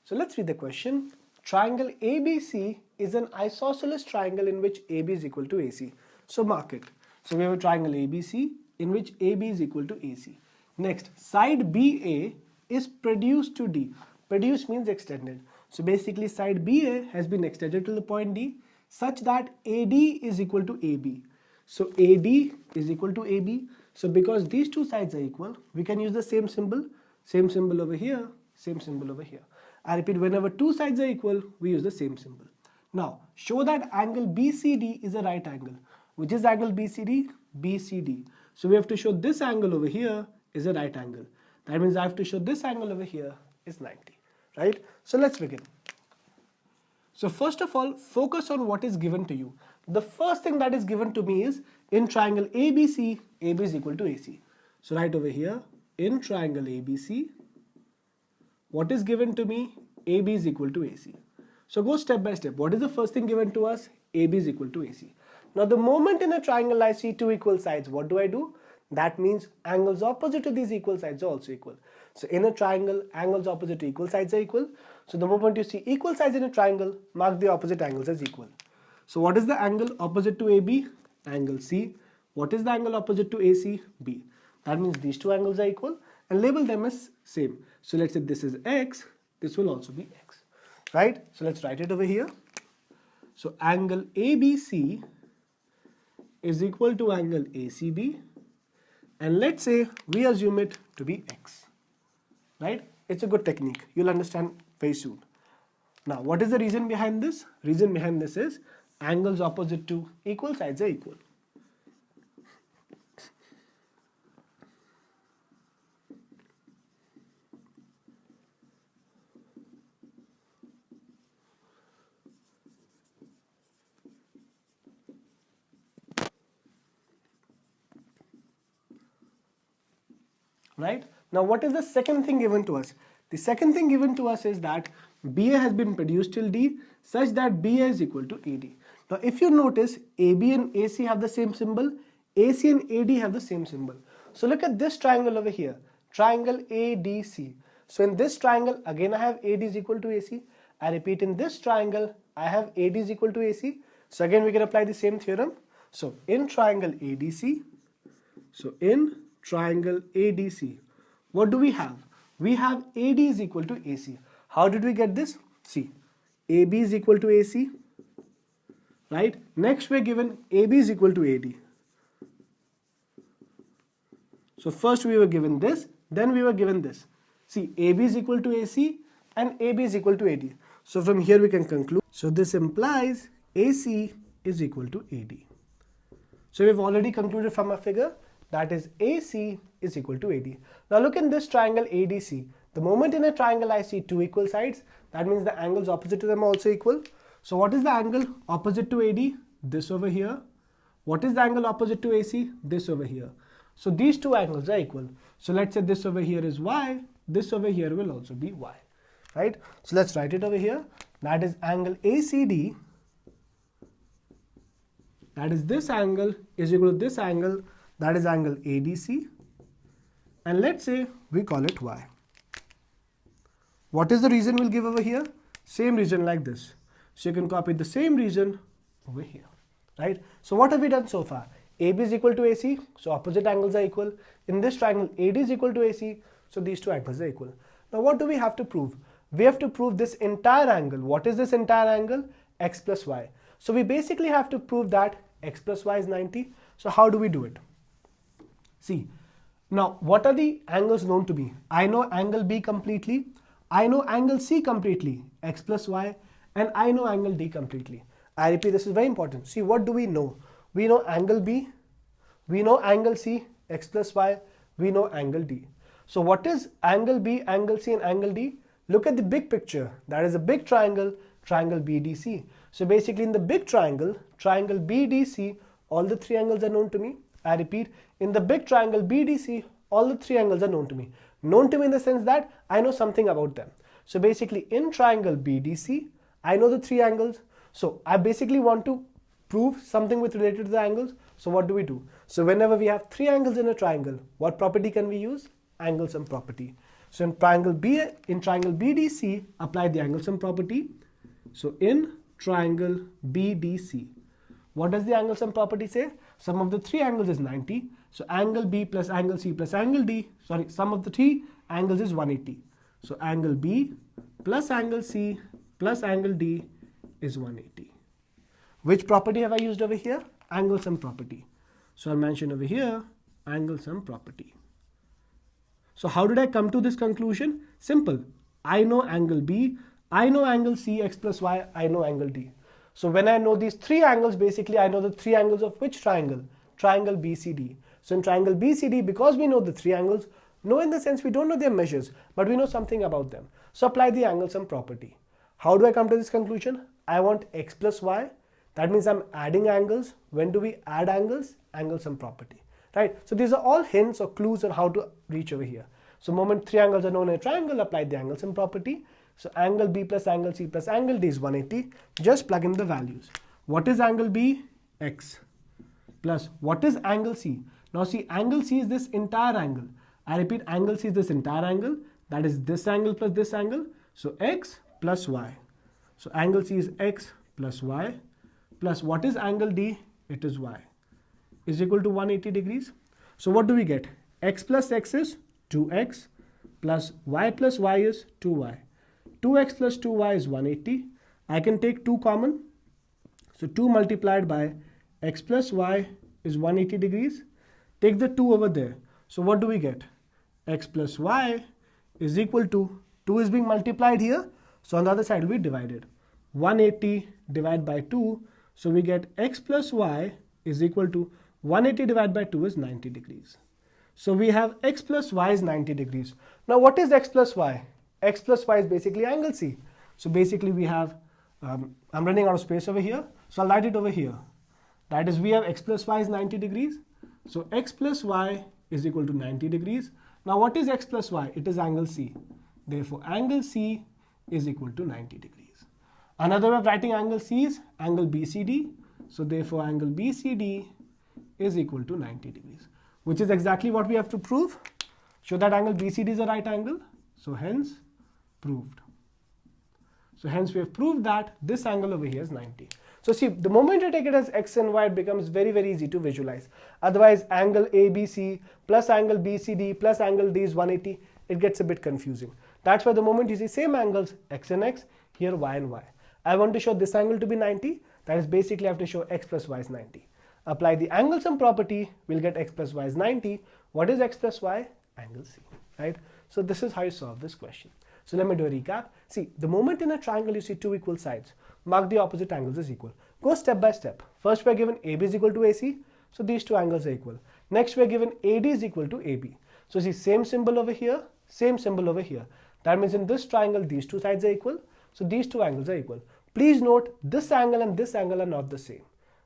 So let's read the question. Triangle ABC is an isosceles triangle in which AB is equal to AC. So mark it. So we have a triangle ABC in which AB is equal to AC. Next, side BA is produced to D. Produced means extended. So basically side BA has been extended to the point D such that AD is equal to AB. So AD is equal to AB. So because these two sides are equal, we can use the same symbol over here, same symbol over here. I repeat, whenever two sides are equal, we use the same symbol. Now, show that angle BCD is a right angle. Which is angle BCD? BCD. So we have to show this angle over here is a right angle. That means I have to show this angle over here is 90. Right? So let's begin. So first of all, focus on what is given to you. The first thing that is given to me is in triangle ABC, AB is equal to AC. So right over here, in triangle ABC, what is given to me? AB is equal to AC. So go step by step. What is the first thing given to us? AB is equal to AC. Now the moment in a triangle I see two equal sides, what do? That means angles opposite to these equal sides are also equal. So in a triangle, angles opposite to equal sides are equal. So the moment you see equal sides in a triangle, mark the opposite angles as equal. So what is the angle opposite to AB? Angle C. What is the angle opposite to AC? B. That means these two angles are equal and label them as same. So let's say this is X, this will also be X. Right? So let's write it over here. So angle ABC is equal to angle ACB, and let's say we assume it to be X. Right? It's a good technique. You'll understand very soon. Now, what is the reason behind this? Reason behind this is angles opposite to equal sides are equal. Right? Now what is the second thing given to us? The second thing given to us is that BA has been produced till D such that BA is equal to AD. Now if you notice, AB and AC have the same symbol, AC and AD have the same symbol. So look at this triangle over here, triangle ADC. So in this triangle, again I have AD is equal to AC. I repeat, in this triangle, I have AD is equal to AC. So again we can apply the same theorem. So in triangle ADC, triangle ADC, what do we have? We have AD is equal to AC. How did we get this? See, AB is equal to AC, right? Next we're given AB is equal to AD. So first we were given this, then we were given this. See, AB is equal to AC and AB is equal to AD. So from here we can conclude. So this implies AC is equal to AD. So we've already concluded from a figure, that is AC is equal to AD. Now look in this triangle ADC. The moment in a triangle I see two equal sides, that means the angles opposite to them are also equal. So what is the angle opposite to AD? This over here. What is the angle opposite to AC? This over here. So these two angles are equal. So let's say this over here is Y, this over here will also be Y. Right? So let's write it over here. That is angle ACD. That is this angle is equal to this angle. That is angle ADC, and let's say we call it Y. What is the region we'll give over here? Same region like this. So you can copy the same region over here, right? So what have we done so far? AB is equal to AC, so opposite angles are equal. In this triangle, AD is equal to AC, so these two angles are equal. Now what do we have to prove? We have to prove this entire angle. What is this entire angle? X plus Y. So we basically have to prove that X plus Y is 90. So how do we do it? See, now what are the angles known to me? I know angle B completely, I know angle C completely, X plus Y, and I know angle D completely. I repeat, this is very important. See, what do we know? We know angle B, we know angle C, X plus Y, we know angle D. So what is angle B, angle C, and angle D? Look at the big picture. That is a big triangle, triangle BDC. So basically in the big triangle, triangle BDC, all the three angles are known to me. I repeat, in the big triangle BDC, all the three angles are known to me. Known to me in the sense that I know something about them. So basically in triangle BDC, I know the three angles. So I basically want to prove something with related to the angles. So what do we do? So whenever we have three angles in a triangle, what property can we use? Angle sum property. So in triangle BDC, apply the angle sum property. So in triangle BDC, what does the angle sum property say? Sum of the three angles is 90. So angle B plus angle C plus angle D, sum of the three angles is 180. So angle B plus angle C plus angle D is 180. Which property have I used over here? Angle sum property. So I'll mention over here angle sum property. So how did I come to this conclusion? Simple. I know angle B, I know angle C, x plus y, I know angle D. So when I know these three angles, basically I know the three angles of which triangle? Triangle BCD. So in triangle BCD, because we know the three angles, no in the sense we don't know their measures, but we know something about them. So apply the angle sum property. How do I come to this conclusion? I want x plus y. That means I'm adding angles. When do we add angles? Angle sum property. Right? So these are all hints or clues on how to reach over here. So moment three angles are known in a triangle, apply the angle sum property. So angle B plus angle C plus angle D is 180. Just plug in the values. What is angle B? X. Plus what is angle C? Now see, angle C is this entire angle. I repeat, angle C is this entire angle. That is this angle plus this angle. So x plus y. So angle C is x plus y. Plus what is angle D? It is y. Is equal to 180 degrees. So what do we get? X plus x is 2x plus y is 2y. 2x plus 2y is 180. I can take 2 common. So 2 multiplied by x plus y is 180 degrees. Take the 2 over there. So what do we get? X plus y is equal to 2 is being multiplied here. So on the other side will be divided. 180 divided by 2. So we get x plus y is equal to 180 divided by 2 is 90 degrees. So we have x plus y is 90 degrees. Now what is x plus y? X plus y is basically angle C. So basically we have, I'm running out of space over here. So I'll write it over here. That is, we have x plus y is 90 degrees. So x plus y is equal to 90 degrees. Now what is x plus y? It is angle C. Therefore angle C is equal to 90 degrees. Another way of writing angle C is angle BCD. So therefore angle BCD is equal to 90 degrees. Which is exactly what we have to prove. Show that angle BCD is a right angle. So hence proved. So hence we have proved that this angle over here is 90. So see, the moment you take it as x and y, it becomes very, very easy to visualize. Otherwise, angle ABC plus angle BCD plus angle D is 180. It gets a bit confusing. That's why the moment you see same angles, x and x, here y and y. I want to show this angle to be 90. That is basically I have to show x plus y is 90. Apply the angle sum property, we'll get x plus y is 90. What is x plus y? Angle C, right? So this is how you solve this question. So let me do a recap. See, the moment in a triangle you see two equal sides, mark the opposite angles as equal. Go step by step. First we are given AB is equal to AC, so these two angles are equal. Next we are given AD is equal to AB. So see, same symbol over here, same symbol over here. That means in this triangle these two sides are equal, so these two angles are equal. Please note, this angle and this angle are not the same.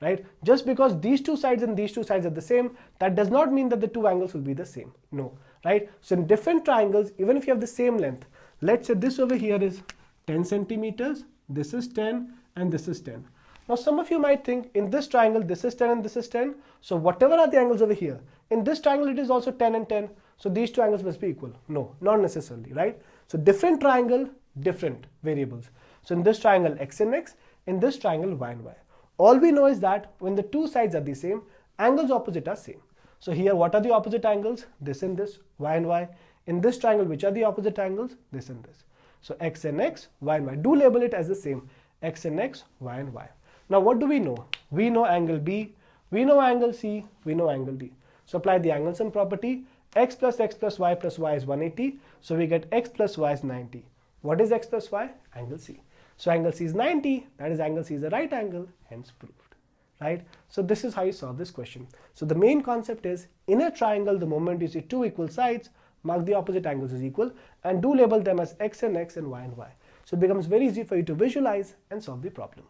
Right? Just because these two sides and these two sides are the same, that does not mean that the two angles will be the same. No, right? So in different triangles, even if you have the same length, let's say this over here is 10 centimeters, this is 10 and this is 10. Now some of you might think in this triangle this is 10 and this is 10, so whatever are the angles over here, in this triangle it is also 10 and 10, so these two angles must be equal. No, not necessarily, right? So different triangle, different variables. So in this triangle x and x, in this triangle y and y. All we know is that when the two sides are the same, angles opposite are same. So here what are the opposite angles? This and this, y and y. In this triangle, which are the opposite angles? This and this. So x and x, y and y. Do label it as the same. X and x, y and y. Now what do we know? We know angle B, we know angle C, we know angle D. So apply the angle sum property. X plus y plus y is 180. So we get x plus y is 90. What is x plus y? Angle C. So angle C is 90, that is angle C is a right angle, hence proved, right? So this is how you solve this question. So the main concept is, in a triangle, the moment you see two equal sides, mark the opposite angles as equal and do label them as x and x and y and y. So it becomes very easy for you to visualize and solve the problem.